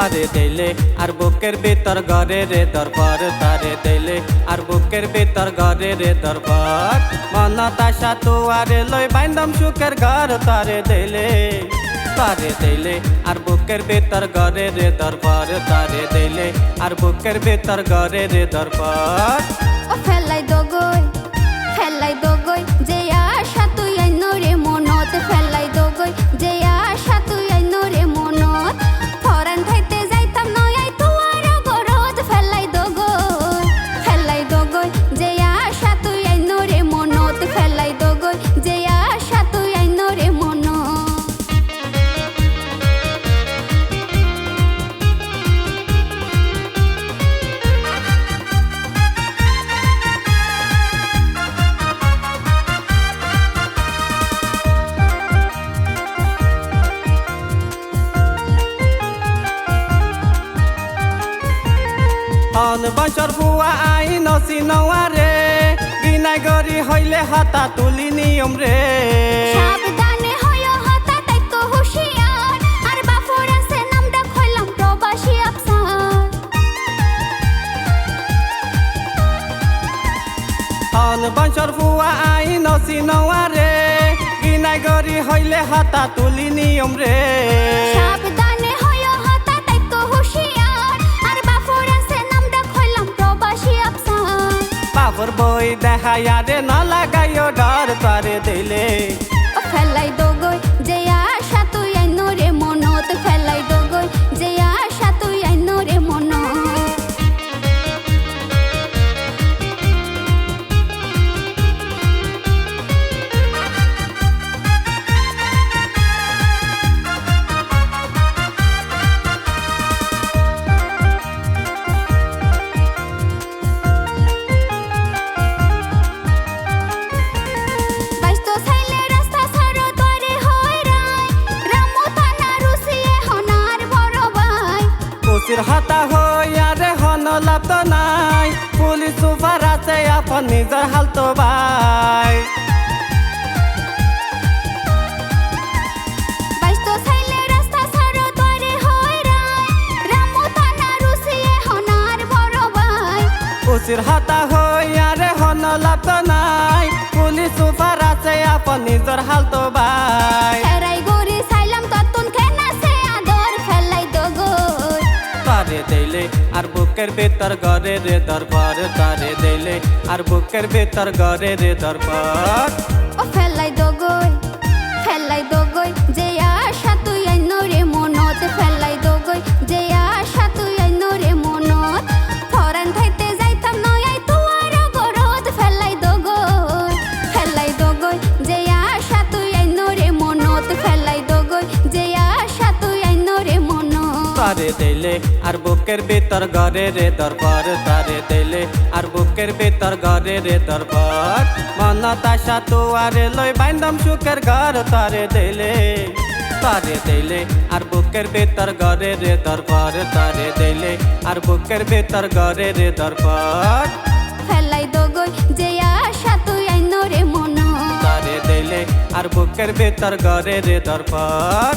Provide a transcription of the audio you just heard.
তারে দিলে আর বুকের ভিতর ঘরে রে দরবার তারে দিলে আর বুকের ভিতর ঘরে রে দরবার মনত আশা তুয়ারে লই বাইন্দম সুখের ঘর তারে দিলে আর বুকের ভিতর ঘরে রে দরবার তারে দিলে আর বুকের ভিতর ঘরে রে দরবার ও ফেলাই দগই যে আশা তুই আইন রে মনত ফেলাই দগই যে আশা তুই আইন রে মনত ফরান থাইতে যাইতাম নয় তুয়ার গরদ ফেলাই দগই যে আশা তুই আইন রে মনত ফেলাই দগই যে আশা তুই আইন রে মনত বছর বুয়া আই নসি নওয়ারে বিনাই গরি হইলে হাতা তুলি নিয়ম রে সাবধানে হইও হতা তাইক হুশিয়ার আর বাফর আছে নামটা খইলাম প্রবাসী আফসার বছর বুয়া আই নসি নওয়ারে বিনাই গরি হইলে হাতা তুলি নিয়ম রে সাবধানে হইও হতা তাইক হুশিয়ার আর বাফর আছে নামটা খইলাম প্রবাসী আফসার বাবর বই দেখাইয়া রে না লাগাইও ডর তারে দিলে ও ফেলাই দগই যে আশা তুই আইন রে মনত ফেলাই দগই যে আশা তুই আইন রে মনত হাতা হইয়া রে হন লাভ তো নাই পুলিশ সুপার আছে আপন নিজের হাল তো ভাই পুলিশের হাতা হইয়া রে হন লাভ তো নাই পুলিশ সুপার আছে আপন নিজের হাল তো ভাই তারে দিলে আর বুকের ভিতর ঘরে রে দরবার তারে দিলে আর বুকের ভিতর ঘরে রে দরবার ও ফেলাই দগই যে আশা তুই আইন রে মনত ফেলাই দগই যে আশা তুই আইন রে মনত ফরান থাইতে যাইতাম নয় তুয়ার গরদ ফেলাই দগই যে আশা তুই আইন রে মনত ফেলাই দগই যে আশা তুই আইন রে মনত তারে দিলে আর বুকের ভিতর ঘরে রে দরবার তারে দিলে আর বুকের ভিতর ঘরে রে দরবার মনত আশা তুয়ারে লই বাইন্দম সুখের ঘর তারে দিলে আর বুকের ভিতর ঘরে রে দরবার তারে দিলে আর বুকের ভিতর ঘরে রে দরবার ফেলাই দগই যে আশা তুই আইন রে মনত তারে দিলে আর বুকের ভিতর ঘরে রে দরবার।